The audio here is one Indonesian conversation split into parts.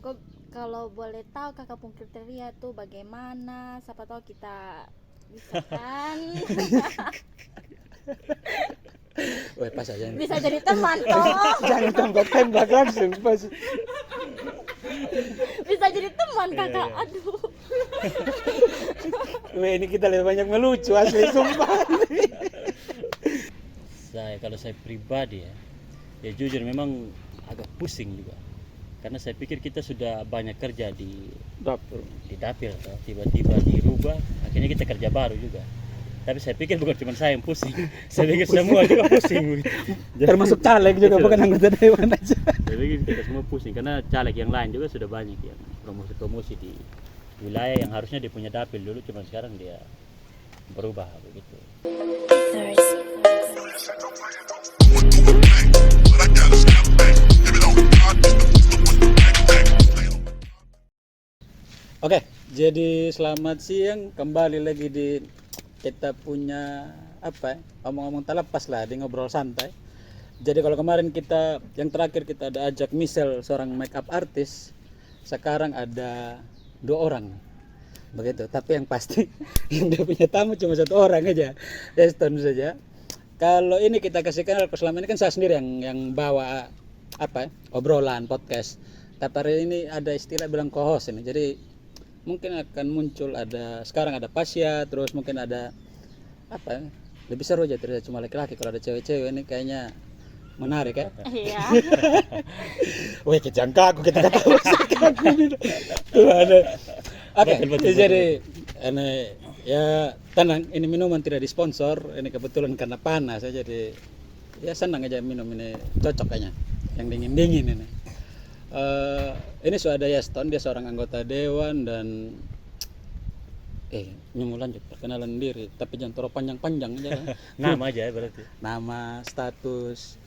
Kok kalau boleh tahu kakak pun kriteria tuh bagaimana? Siapa tahu kita bisa kan? Wah, pas aja. Bisa jadi teman toh. Jangan tembak-tembak langsung pas. Bisa jadi teman Iya, kakak. iya. Aduh. Wah, ini kita lebih banyak melucu asli sumpah. Kalau saya pribadi ya jujur memang agak pusing juga. Karena saya pikir kita sudah banyak kerja di Dapur. dapil, toh. Tiba-tiba dirubah, akhirnya kita kerja baru juga. Tapi saya pikir bukan cuma saya yang pusing, saya pikir semua juga pusing. Jadi- Termasuk caleg juga Betul. bukan anggota dewan aja. Saya pikir kita semua pusing karena caleg yang lain juga sudah banyak yang promosi-promosi di wilayah yang harusnya dia punya dapil dulu, cuma sekarang dia berubah begitu. Oke, jadi selamat siang, kembali lagi di kita punya apa ya, omong-omong telepas lah di ngobrol santai. Jadi kalau kemarin kita yang terakhir kita ada ajak Michelle, seorang makeup artist, sekarang ada 2 orang begitu. Tapi yang pasti yang dia punya tamu cuma 1 orang aja, Eston saja. Kalau ini kita kasih kenal, selama ini kan saya sendiri yang bawa apa ya, obrolan podcast. Tapi hari ini ada istilah bilang co-host ini. Jadi mungkin akan muncul sekarang ada Pasya, terus mungkin ada apa ya, lebih seru aja tidak cuma laki-laki. Kalau ada cewek-cewek ini kayaknya menarik ya. Iya. Wih, kejangka aku kita kata aku gitu. Tuh ada. Oke, Betul. jadi ini ya tenang, ini minuman tidak disponsor, ini kebetulan karena panas ya, jadi ya senang aja minum ini, cocok kayaknya yang dingin-dingin ini. Ini sudah ada Yaston, dia seorang anggota dewan dan ini mau lanjut perkenalan diri, tapi jangan terlalu panjang-panjang aja kan. Nama aja ya berarti. Nama, status,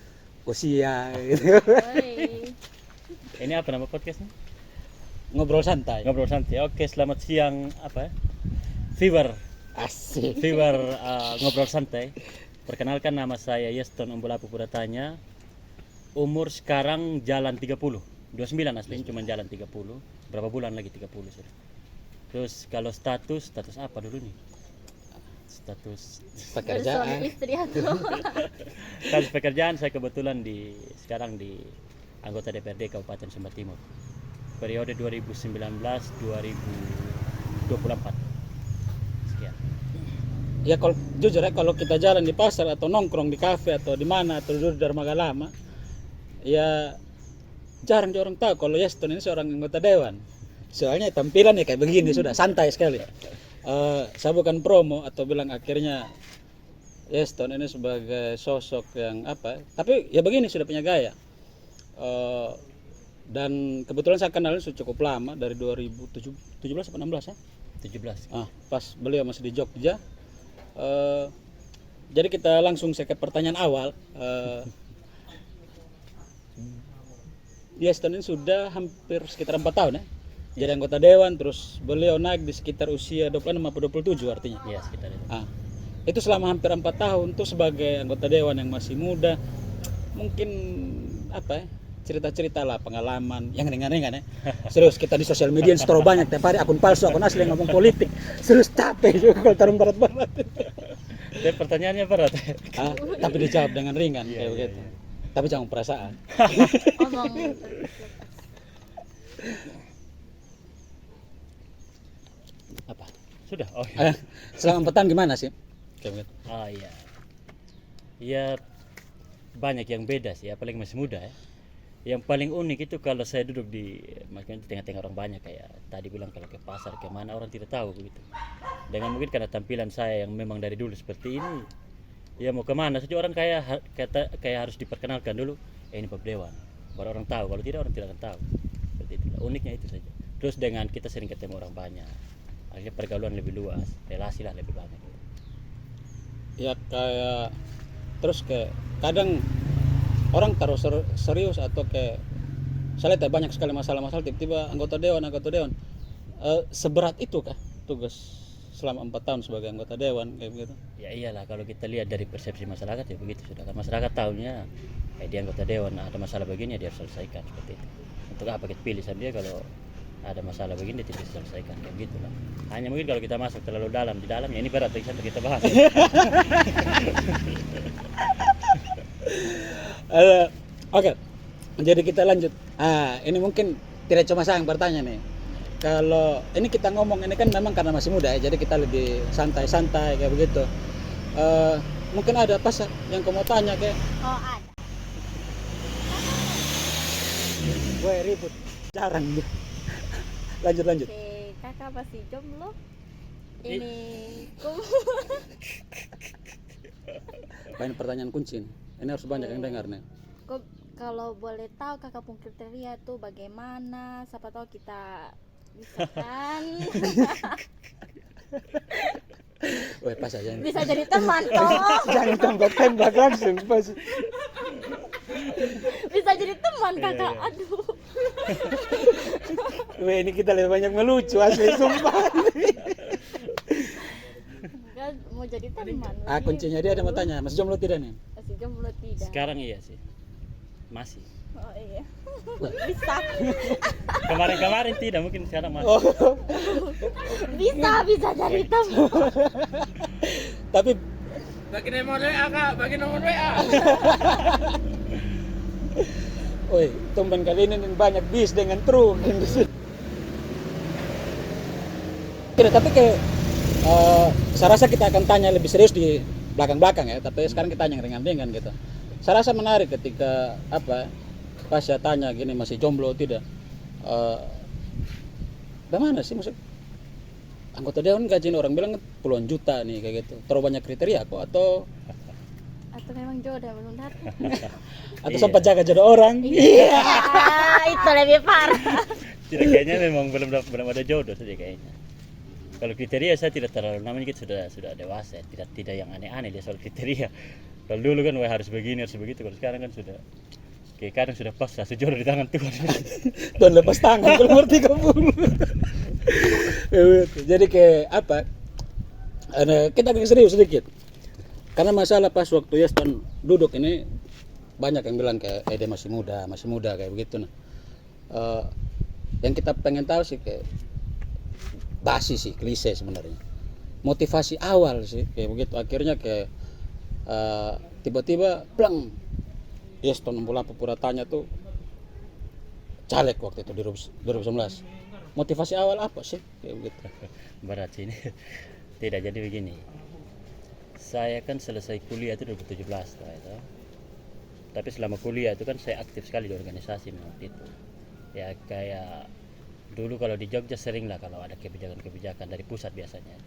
usia gitu. Oi. Ini apa nama podcastnya? Ngobrol santai. Ngobrol santai. Oke, selamat siang apa ya? Viewer Asik. ngobrol santai. Perkenalkan, nama saya Yeston Umbulapu Puratanya. Umur sekarang jalan 30. 29 aslinya, cuma jalan 30. Berapa bulan lagi 30 sudah. Terus kalau status apa dulu nih? Status Suami Pekerjaan. istri atau status pekerjaan saya kebetulan sekarang di anggota DPRD Kabupaten Sumba Timur. Periode 2019-2024. Sekian. Ya kalau jujur ya, kalau kita jalan di pasar atau nongkrong di kafe atau di mana atau duduk di dermaga lama, ya jarang orang tahu kalau Yaston ini seorang anggota dewan. Soalnya tampilannya kayak begini sudah santai sekali. Saya bukan promo atau bilang akhirnya Yaston ini sebagai sosok yang apa, tapi ya begini sudah punya gaya. Dan kebetulan saya kenalnya sudah cukup lama, dari 2017 atau 16 ya. 17. Pas beliau masih di Jogja. Jadi kita langsung ke pertanyaan awal. Yaston ini sudah hampir sekitar 4 tahun ya. Jadi anggota dewan, terus beliau naik di sekitar usia 26 atau 27 artinya. Iya, sekitar itu. Itu selama hampir 4 tahun tuh sebagai anggota dewan yang masih muda. Mungkin apa ya, cerita-cerita lah pengalaman yang ringan-ringan ya. Serius kita di sosial media store banyak tiap hari akun palsu, akun asli yang ngomong politik. Serius capek juga kalau tarung berat-berat. Dan pertanyaannya berat. Tapi dijawab dengan ringan Iya, kayak iya, begitu. iya. Tapi jangan perasaan. omong. Apa? Sudah. Oh iya. Selama 4 tahun gimana sih? Kayak begitu. Iya. Ya banyak yang beda sih, apalagi masih muda ya. Yang paling unik itu kalau saya duduk di maksudnya di tengah-tengah orang banyak, kayak tadi bilang kalau ke pasar kemana orang tidak tahu begitu. Dengan mungkin karena tampilan saya yang memang dari dulu seperti ini, ya mau kemana saja orang kayak harus diperkenalkan dulu. Ini Pak Dewan, baru orang tahu. Kalau tidak orang tidak akan tahu. Seperti itu. Uniknya itu saja. Terus dengan kita sering ketemu orang banyak, akhirnya pergaulan lebih luas, relasi lah lebih banyak. Ya kayak terus kayak kadang orang taruh serius atau kayak saya lihat ya, banyak sekali masalah-masalah tiba-tiba anggota dewan seberat itu kah tugas selama 4 tahun sebagai anggota dewan kayak begitu? Ya iyalah, kalau kita lihat dari persepsi masyarakat ya begitu sudah kan. Masyarakat tahunya di anggota dewan ada masalah begini ya dia harus selesaikan seperti itu. untuk apa kita pilih sama dia kalau ada masalah begini dia tidak bisa selesaikan kayak gitu lah. Hanya mungkin kalau kita masuk terlalu dalam di dalamnya ini berat bagi kita bahas. Oke, jadi kita lanjut. Ini mungkin tidak cuma saya yang bertanya nih. Kalau ini kita ngomong ini kan memang karena masih muda ya, jadi kita lebih santai-santai kayak begitu. Mungkin ada apa yang kamu mau tanya kayak? Oh ada. Woi ribut, jarang. Lanjut. Oke, kakak masih jomblo. Ini Banyak pertanyaan kunci nih. Ini harus banyak yang dengar nih. kok kalau boleh tahu kakak pun kriteria tuh bagaimana? Siapa tahu kita bisa kan? Woi pas aja ini. Bisa jadi teman toh. Jangan tembak langsung pas. Bisa jadi teman kakak. Aduh. Woi ini kita lebih banyak melucu asli sumpah. Enggak mau jadi teman. Kuncinya dia ada mau tanya, masih jomblo tidak nih? Masih jomblo tidak. Sekarang iya sih. Masih. Oh iya. Bisa. Kemarin tidak, mungkin sekarang masih. Bisa jadi teman. Tapi Bagi nomor WA kak, bagi nomor WA. woi, tumben kali ini banyak bis dengan truk. Tidak, tapi kayak saya rasa kita akan tanya lebih serius di belakang-belakang ya, tapi sekarang kita tanya yang ringan-ringan gitu. Saya rasa menarik ketika pas saya tanya gini masih jomblo tidak. Bagaimana sih maksud anggota dewan gaji orang bilang puluhan juta nih kayak gitu. Terlalu banyak kriteria kok atau memang jodoh belum datang. atau sempat jaga jodoh orang? Iya, itu lebih parah. Tidak, kayaknya memang belum ada jodoh saja kayaknya. Kalau kriteria saya tidak terlalu, namanya kita sudah dewasa, tidak yang aneh-aneh dia soal kriteria. Kalau dulu kan harus begini harus begitu, kalau sekarang kan sudah kayak kadang sudah pas lah jodoh di tangan Tuhan. Dan lepas tangan keluar 30. Jadi kayak apa? Kita agak serius sedikit. Karena masalah pas waktu Yeston duduk ini banyak yang bilang kayak dia masih muda kayak begitu nah. Yang kita pengen tahu sih kayak basi sih, klise sebenarnya. Motivasi awal sih kayak begitu. Akhirnya kayak tiba-tiba blang Yeston Mbulapa pura tanya tuh caleg waktu itu di 2019. Motivasi awal apa sih kayak begitu? Berat sih ini. Tidak, jadi begini. Saya kan selesai kuliah itu 2017 lah itu. Tapi selama kuliah itu kan saya aktif sekali di organisasi waktu itu. Ya kayak dulu kalau di Jogja sering lah kalau ada kebijakan-kebijakan dari pusat biasanya.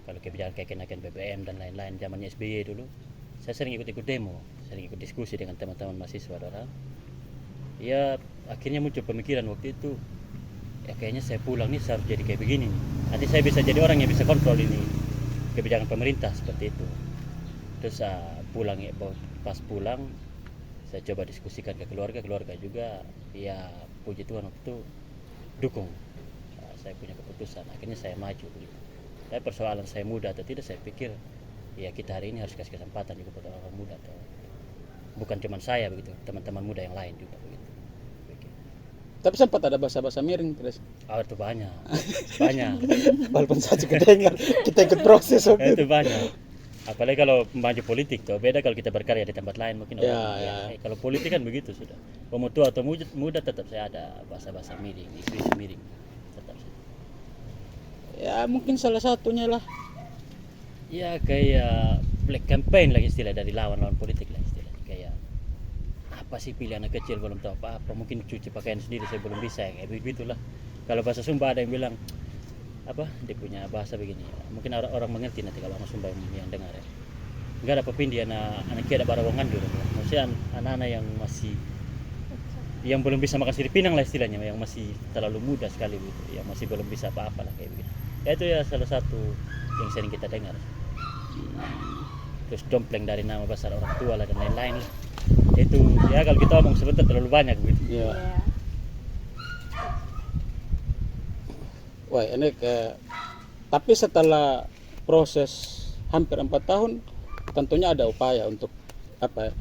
Kalau kebijakan kayak kenaikan BBM dan lain-lain zamannya SBY dulu, saya sering ikut demo, sering ikut diskusi dengan teman-teman mahasiswa orang. Ya akhirnya muncul pemikiran waktu itu, ya kayaknya saya pulang nih saya harus jadi kayak begini. Nanti saya bisa jadi orang yang bisa kontrol ini kebijakan pemerintah seperti itu. Terus pulang ya, pas pulang saya coba diskusikan ke keluarga juga ya puji Tuhan waktu itu dukung saya punya keputusan, akhirnya saya maju begitu. Tapi persoalan saya muda atau tidak, saya pikir ya kita hari ini harus kasih kesempatan juga buat orang muda atau bukan cuma saya begitu, teman-teman muda yang lain juga begitu. Tapi sempat ada bahasa-bahasa miring terus. Itu banyak. Walaupun saja kedengar, kita ikut proses waktu Itu banyak. Apalagi kalau maju politik tuh beda kalau kita berkarya di tempat lain mungkin orang kalau politik kan begitu sudah. Mau tua atau muda tetap saya ada bahasa-bahasa miring, isu-isu miring tetap. Ya mungkin salah satunya lah. Ya kayak black campaign lagi istilah dari lawan politik lah istilahnya. Kayak apa sih pilih anak kecil belum tahu apa-apa, mungkin cuci pakaian sendiri saya belum bisa, kayak begitulah. Kalau bahasa Sumba ada yang bilang apa dia punya bahasa begini, mungkin orang mengerti nanti kalau orang Sumba yang dengar ya. Enggak ada pepindi anak ada barawongan dulu, maksudnya anak-anak yang masih yang belum bisa makan sirip pinang lah istilahnya, yang masih terlalu muda sekali gitu, yang masih belum bisa apa-apa lah kayak begitu. Ya itu ya salah satu yang sering kita dengar. Terus dompleng dari nama besar orang tua lah dan lain-lain lah. Itu ya kalau kita omong sebentar terlalu banyak gitu. Iya. Wah ini tapi setelah proses hampir 4 tahun tentunya ada upaya untuk apa ya,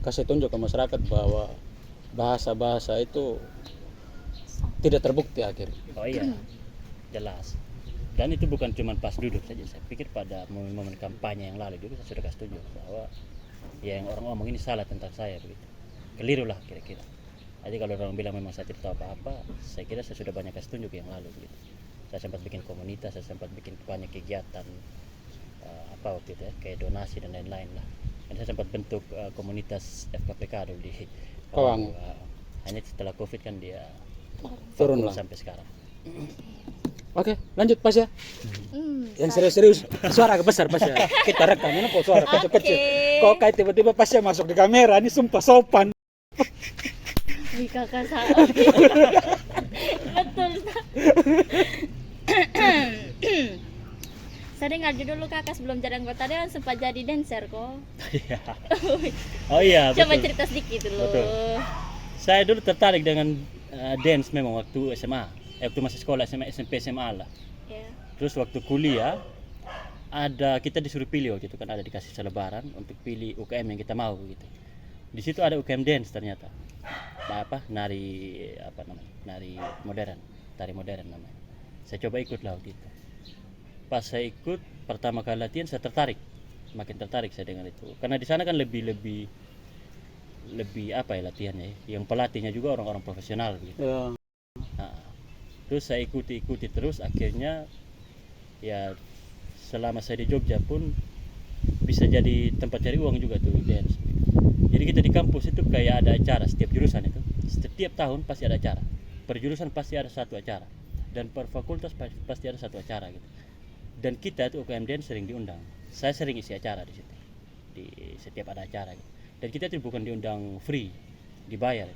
kasih tunjuk ke masyarakat bahwa bahasa-bahasa itu tidak terbukti akhirnya. Oh iya, jelas. Dan itu bukan cuma pas duduk saja. Saya pikir pada momen-momen kampanye yang lalu juga saya sudah kasih tunjuk bahwa ya yang orang ngomong ini salah tentang saya begitu. Keliru lah kira-kira. Jadi kalau orang bilang memang saya tidak tahu apa-apa, saya kira saya sudah banyak kasih tunjuk yang lalu begitu. Saya sempat bikin komunitas, saya sempat bikin banyak kegiatan apa waktu itu ya, kayak donasi dan lain-lain lah. Dan saya sempat bentuk komunitas FKPK dulu di Kawangu. hanya setelah COVID kan dia Turun vakum lah. sampai sekarang. Oke, lanjut Pas ya. Yang serius-serius, suara besar Pas ya. Kita rekam ini kok suara Pas Oke. kecil. Kok kayak tiba-tiba Pas ya masuk di kamera, ini sumpah sopan. Wih kakak salah. Betul. Saya dengar dulu kakak sebelum jadi anggota dewan sempat jadi dancer kok. Iya. Oh iya, Coba betul. cerita sedikit dulu. Betul. Saya dulu tertarik dengan dance memang waktu SMA. Waktu masih sekolah SMA, SMP, SMA lah. Ya. Terus waktu kuliah ada kita disuruh pilih waktu itu kan ada dikasih selebaran untuk pilih UKM yang kita mau begitu. Di situ ada UKM dance ternyata. Nari apa namanya? Nari modern, tari modern namanya. Saya coba ikut lah waktu itu. Pas saya ikut pertama kali latihan saya tertarik, makin tertarik saya dengan itu. Karena di sana kan lebih apa ya latihannya ya. Yang pelatihnya juga orang-orang profesional gitu. Ya. Nah, terus saya ikuti terus akhirnya ya selama saya di Jogja pun bisa jadi tempat cari uang juga tuh dance. Jadi kita di kampus itu kayak ada acara setiap jurusan itu. Setiap tahun pasti ada acara. Per jurusan pasti ada satu acara dan per fakultas pasti ada satu acara gitu. Dan kita tuh UKM dance sering diundang. Saya sering isi acara di situ. Di setiap ada acara gitu. Dan kita itu bukan diundang free, dibayar.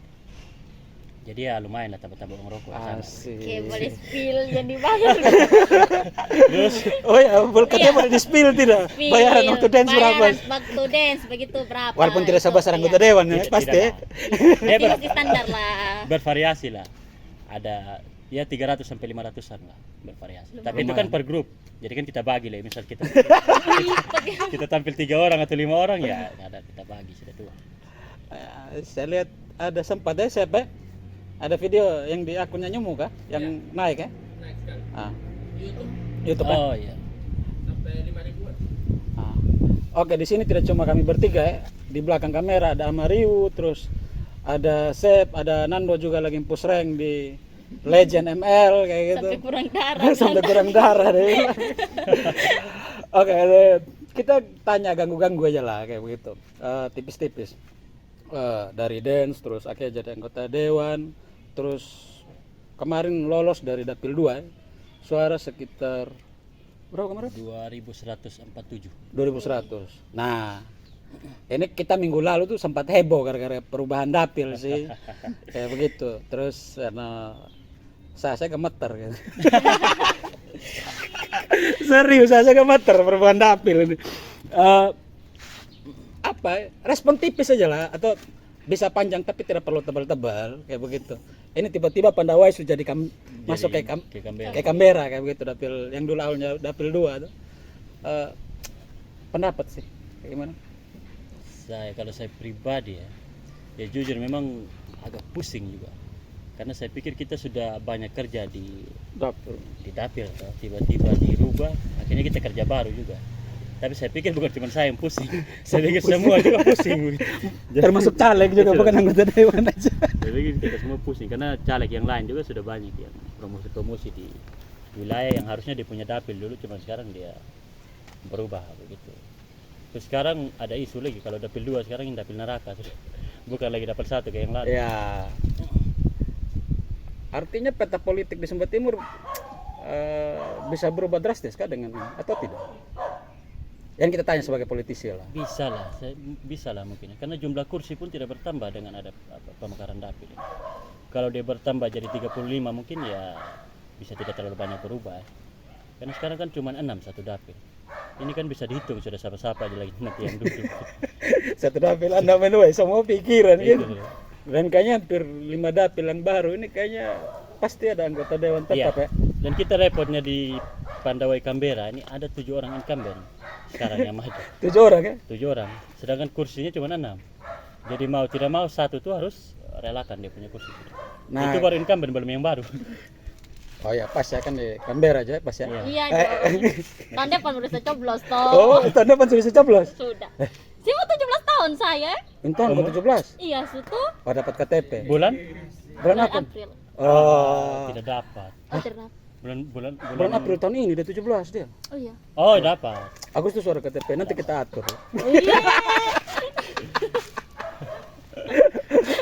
Jadi ya lumayan lah tambah-tambah uang rokok di sana. Asik. Oke, boleh spill yang dibayar. Terus Oh ya, katanya boleh di-spill tidak? Spill. Bayaran waktu dance berapa? Bayaran waktu dance begitu berapa? Walaupun tidak Itu, sebesar iya. anggota dewan ya, tidak- pasti. tidak mau. Dia Pasti standar lah. bervariasi lah. Ada ya 300 sampai 500-an lah bervariasi. Tapi itu kan per grup. Jadi kan kita bagi lah, misal kita kita tampil 3 orang atau 5 orang ya ada kita bagi sudah tuh. Saya lihat ada sempat ya siapa? Ada video yang di akunnya Nyumu kah? Yang naik ya? Naik sekali. Ah, YouTube YouTube kan? Oh iya. sampai 5 ribuan. Ah. Oke, di sini tidak cuma kami bertiga ya. Di belakang kamera ada Amariu, terus ada Sep, ada Nando juga lagi push rank di Legend ML kayak gitu. Sampai kurang darah. Sampai kurang darah deh. Oke, kita tanya ganggu-ganggu aja lah kayak begitu. Tipis-tipis. Dari dance terus akhirnya jadi anggota dewan, terus kemarin lolos dari Dapil 2 ya. Suara sekitar berapa kemarin? 2147. 2100. Nah, ini kita minggu lalu tuh sempat heboh gara-gara perubahan dapil sih. Kayak begitu. Terus saya gemeter gitu. Serius saya gemeter perubahan dapil ini. Respon tipis aja lah atau bisa panjang tapi tidak perlu tebal-tebal kayak begitu. Ini tiba-tiba Pandawai sudah jadi masuk kayak Canberra. kayak Canberra kayak begitu dapil yang dulu awalnya dapil 2 tuh. Pendapat sih kayak gimana? Kalau saya pribadi ya jujur memang agak pusing juga. Karena saya pikir kita sudah banyak kerja di dapil toh. Tiba-tiba dirubah, akhirnya kita kerja baru juga. Tapi saya pikir bukan cuma saya yang pusing, saya pikir semua juga pusing. Termasuk caleg juga Betul. bukan anggota dewan aja. Saya pikir kita semua pusing karena caleg yang lain juga sudah banyak yang promosi-promosi di wilayah yang harusnya dia punya dapil dulu, cuma sekarang dia berubah begitu. Terus sekarang ada isu lagi kalau dapil 2 sekarang ini dapil neraka sudah. Bukan lagi dapil 1 kayak yang lalu. Ya. Artinya peta politik di Sumba Timur bisa berubah drastis kah dengan atau tidak? Yang kita tanya sebagai politisi lah. Bisa lah mungkin. Karena jumlah kursi pun tidak bertambah dengan ada pemekaran dapil. Kalau dia bertambah jadi 35 mungkin ya bisa tidak terlalu banyak berubah. Karena sekarang kan cuma 6 satu dapil. Ini kan bisa dihitung sudah siapa-siapa aja lagi nanti yang duduk. Satu dapil Anda menuai semua pikiran Itu gitu. loh. Dan kayaknya hampir 5 dapil yang baru ini kayaknya pasti ada anggota dewan tetap Iya. ya. Dan kita repotnya di Pandawai Canberra ini ada 7 orang incumbent sekarang yang maju. 7 orang ya. 7 orang. Sedangkan kursinya cuma 6. Jadi mau tidak mau satu tuh harus relakan dia punya kursi. Nah, Itu baru incumbent, belum yang baru. oh ya pas ya kan di Canberra aja pas ya. Iya. Iya dong. Tahun depan baru saya coblos toh. Oh, tahun depan sudah bisa coblos. Sudah. Sih mau 17 tahun saya. Untung ke 17. Iya, sutu. Oh, dapat KTP. Bulan? Bulan apa? April. Oh. Tidak dapat. Oh, ternyata. Bulan April tahun ini dia 17 dia. Oh iya. Oh, dapat. Agustus suara KTP, nanti kita atur. Iya.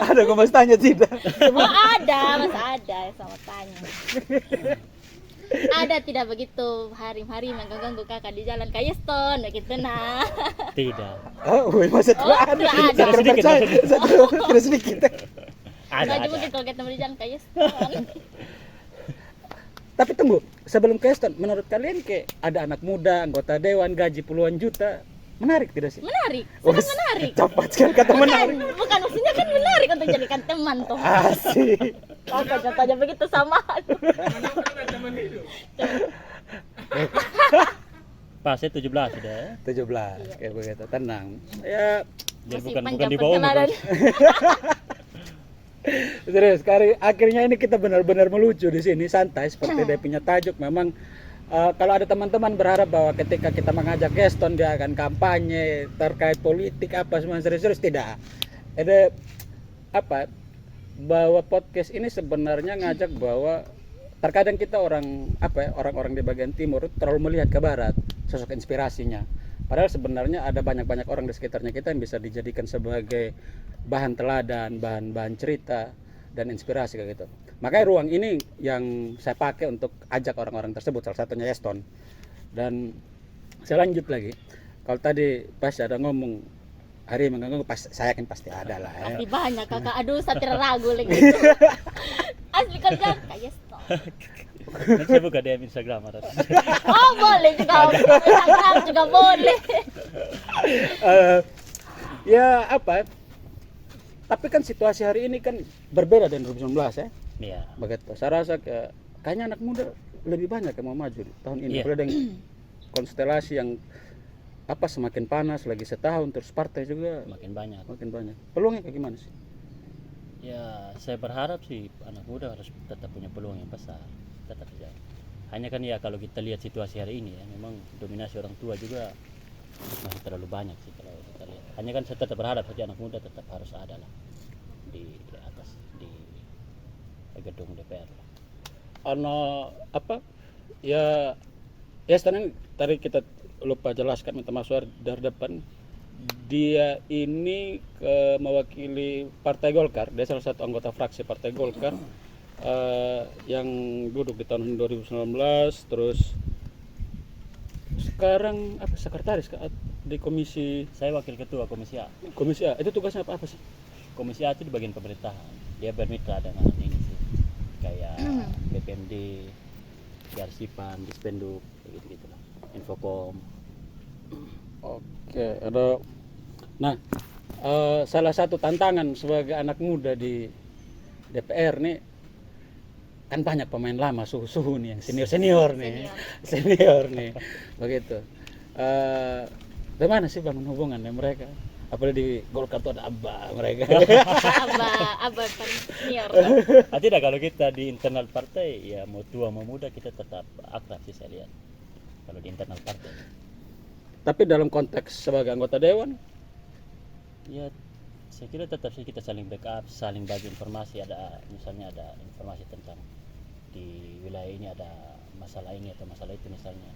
Ada kok mas tanya tidak? Oh ada, Mas ada. Selamat tanya. Ada tidak begitu hari-hari mengganggu kakak di jalan Kayeston, begitu nah. Tidak. Oh, woi masa Oh, tidak ada. tidak ada. Saya terpercaya, tidak sedikit. Ada. Nggak mungkin kalau ketemu di jalan Kayeston. Tapi tunggu, sebelum Keston, menurut kalian kayak ada anak muda, anggota dewan, gaji puluhan juta, menarik tidak sih? Menarik, Oh, sangat menarik. Cepat sekali kata menarik. Bukan maksudnya kan menarik untuk jadikan teman tuh. Asik. Oh, contohnya begitu sama. Pas saya 17 sudah ya. 17, kayak begitu, tenang. Ya, Jadi Masih bukan panjang di bawah umur. perjalanan. serius, akhirnya ini kita benar-benar melucu di sini, santai seperti dia punya tajuk. Memang kalau ada teman-teman berharap bahwa ketika kita mengajak Keston dia akan kampanye terkait politik apa semua serius-serius, tidak. Ada apa? Bahwa podcast ini sebenarnya ngajak bahwa terkadang kita orang apa ya, orang-orang di bagian timur terlalu melihat ke barat sosok inspirasinya. Padahal sebenarnya ada banyak-banyak orang di sekitarnya kita yang bisa dijadikan sebagai bahan teladan, bahan cerita dan inspirasi kayak gitu. Makanya ruang ini yang saya pakai untuk ajak orang-orang tersebut, salah satunya Eston. Dan saya lanjut lagi. Kalau tadi pas ada ngomong hari mengganggu, pas saya yakin pasti ada lah ya. Pasti banyak kakak. Aduh, saya terragu lagi. Asli kerja Kayeston. Nanti saya buka DM Instagram ada. Oh boleh juga, Instagram juga boleh. Ya apa? Tapi kan situasi hari ini kan berbeda dengan 2019 ya. Iya. Begitu. Saya rasa kayaknya anak muda lebih banyak yang mau maju di tahun ini. Iya. Apalagi dengan konstelasi yang apa semakin panas lagi setahun, terus partai juga Makin banyak. makin banyak. Peluangnya kayak gimana sih? Ya, saya berharap sih anak muda harus tetap punya peluang yang besar. Tetap saja. Hanya kan ya kalau kita lihat situasi hari ini ya, memang dominasi orang tua juga masih terlalu banyak sih kalau kita lihat. Hanya kan saya tetap berharap saja anak muda tetap harus ada lah di atas di gedung DPR. Ano apa? Ya sekarang tadi kita lupa jelaskan, minta maaf dari depan. Dia ini mewakili Partai Golkar. Dia salah satu anggota fraksi Partai Golkar yang duduk di tahun 2019, terus sekarang apa sekretaris di komisi Saya wakil ketua Komisi A. A. Itu tugasnya apa sih? Komisi A itu di bagian pemerintahan. Dia bermitra dengan ini sih. Kayak BPMD, Garsipan, Dispenduk, gitu lah. Infocom. Oke, ada. Nah, salah satu tantangan sebagai anak muda di DPR nih, kan banyak pemain lama suhu-suhu nih, yang senior nih, begitu. Bagaimana sih bangun hubungan dengan mereka? Apalagi di Golkar tuh ada abah mereka. Abah senior. Tidak, kalau kita di internal partai ya mau tua mau muda kita tetap akrab sih saya lihat. Kalau di internal partai. Tapi dalam konteks sebagai anggota dewan, Ya, saya kira tetap sih kita saling backup, saling bagi informasi. Ada misalnya ada informasi tentang di wilayah ini ada masalah ini atau masalah itu misalnya,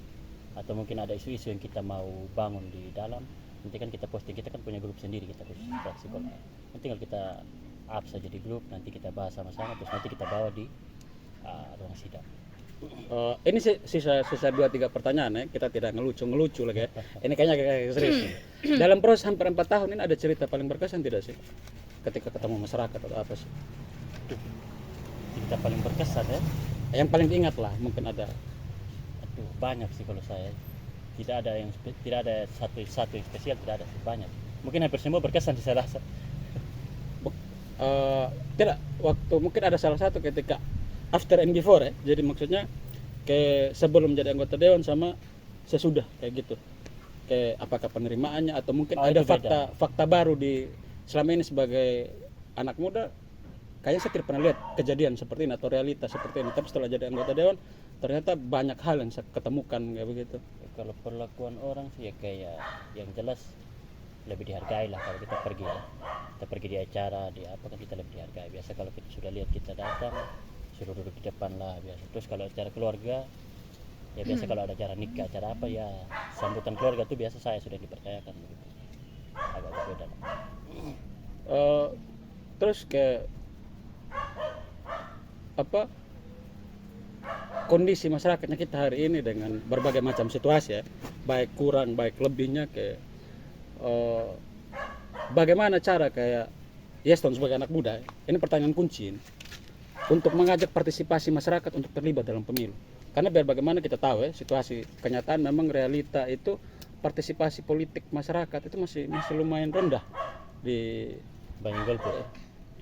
atau mungkin ada isu-isu yang kita mau bangun di dalam, nanti kan kita posting. Kita kan punya grup sendiri, kita khusus fraksi Golkar. Tinggal kita up saja di grup, nanti kita bahas sama-sama, terus nanti kita bawa di ruang sidang. ini sisa 2-3 pertanyaan ya. Kita tidak ngelucu lagi ya. Ini kayaknya kayak serius nih. Dalam proses hampir 4 tahun ini ada cerita paling berkesan tidak sih? Ketika ketemu masyarakat atau apa sih? Kita paling berkesan ya. Yang paling diingat lah, mungkin ada. Aduh, banyak sih kalau saya. Tidak ada satu yang spesial, tidak ada, banyak. Mungkin hampir semua berkesan sih saya rasa. Tidak, waktu mungkin ada salah satu ketika after and before ya. Jadi maksudnya kayak sebelum jadi anggota dewan sama sesudah kayak gitu. Kayak apakah penerimaannya atau mungkin ada itu beda. fakta baru di selama ini sebagai anak muda kayaknya saya tidak pernah lihat kejadian seperti ini atau realitas seperti ini. Tapi setelah jadi anggota dewan, ternyata banyak hal yang saya ketemukan kayak begitu. Kalau perlakuan orang sih ya kayak yang jelas lebih dihargai lah kalau kita pergi ya. Kita pergi di acara di apa kan kita lebih dihargai. Biasa kalau kita sudah lihat kita datang suruh duduk di depan lah biasa. Terus kalau acara keluarga ya biasa kalau ada acara nikah acara apa ya sambutan keluarga tuh biasa saya sudah dipercayakan gitu. Agak berbeda lah. Terus ke apa kondisi masyarakatnya kita hari ini dengan berbagai macam situasi ya, baik kurang baik lebihnya ke bagaimana cara kayak Yeston sebagai anak muda, ini pertanyaan kunci ini, untuk mengajak partisipasi masyarakat untuk terlibat dalam pemilu. Karena biar bagaimana kita tahu ya, situasi kenyataan memang realita itu partisipasi politik masyarakat itu masih lumayan rendah di Banyak golput.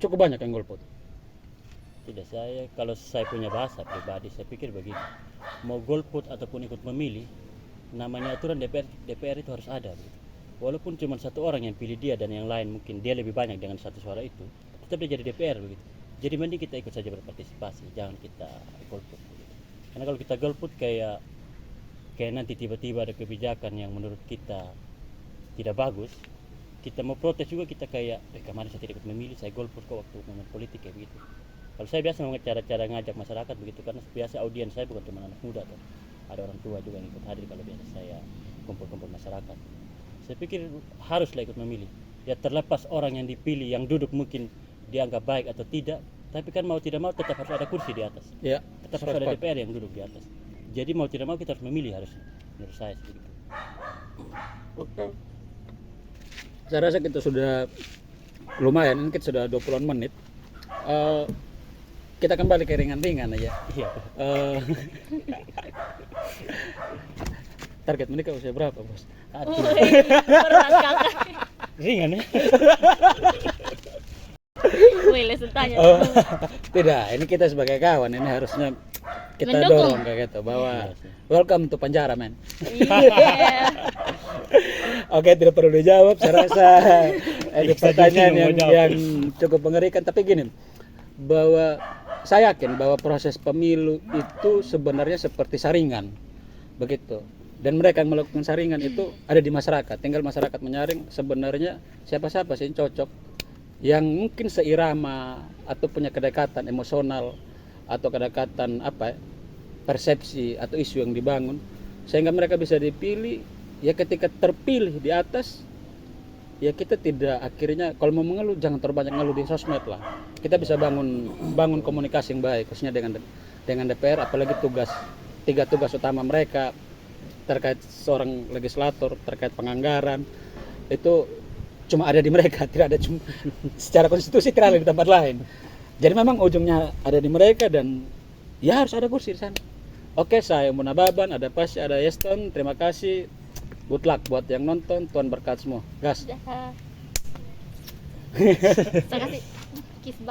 cukup banyak yang golput. Tidak, saya kalau saya punya bahasa pribadi saya pikir begini, mau golput ataupun ikut memilih, namanya aturan DPR itu harus ada begitu. Walaupun cuma satu orang yang pilih dia dan yang lain mungkin dia lebih banyak dengan satu suara itu, tetap dia jadi DPR begitu. Jadi mending kita ikut saja berpartisipasi, jangan kita golput begitu. Karena kalau kita golput kayak nanti tiba-tiba ada kebijakan yang menurut kita tidak bagus, kita mau protes juga kita kayak kemarin saya tidak ikut memilih, saya golput kok waktu momen politik kayak begitu. Kalau saya biasa memang cara-cara ngajak masyarakat begitu, karena biasa audiens saya bukan cuma anak muda, ada orang tua juga yang ikut hadir kalau biasa saya kumpul-kumpul masyarakat. Saya pikir haruslah ikut memilih. Ya terlepas orang yang dipilih yang duduk mungkin dianggap baik atau tidak, tapi kan mau tidak mau tetap harus ada kursi di atas. Ya, Tetap harus ada DPR yang duduk di atas. Jadi mau tidak mau kita harus memilih harus, menurut saya seperti itu. Oke. Saya rasa kita sudah lumayan, ini kita sudah 20-an menit. Kita kembali ke ringan-ringan aja. Iya. Target menikah usia berapa, Bos? Berat kakak. Ringan ya. Wih, langsung tanya. Tidak, ini kita sebagai kawan ini harusnya kita Mendukung. dorong kayak gitu bahwa Iya sih. welcome to penjara, men. Iya. Oke, tidak perlu dijawab. Saya rasa itu Bisa pertanyaan jadi yang, mau jawab. yang cukup mengerikan. Tapi gini, bahwa saya yakin bahwa proses pemilu itu sebenarnya seperti saringan, begitu. Dan mereka yang melakukan saringan itu ada di masyarakat. Tinggal masyarakat menyaring sebenarnya siapa-siapa sih yang cocok, yang mungkin seirama atau punya kedekatan emosional atau kedekatan apa ya, persepsi atau isu yang dibangun, sehingga mereka bisa dipilih. Ya ketika terpilih di atas, ya kita tidak akhirnya kalau mau mengeluh jangan terlalu banyak ngeluh di sosmed lah. Kita bisa bangun komunikasi yang baik khususnya dengan DPR, apalagi tiga tugas utama mereka terkait seorang legislator, terkait penganggaran itu cuma ada di mereka, tidak ada cuma secara konstitusi tidak ada di tempat lain. Jadi memang ujungnya ada di mereka dan ya harus ada kursi di sana. Oke, saya Muna Baban, ada Pasya, ada Yeston. Terima kasih. Good luck buat yang nonton. Tuhan berkat semua. Gas. Dah. Saya kasih kiss bye.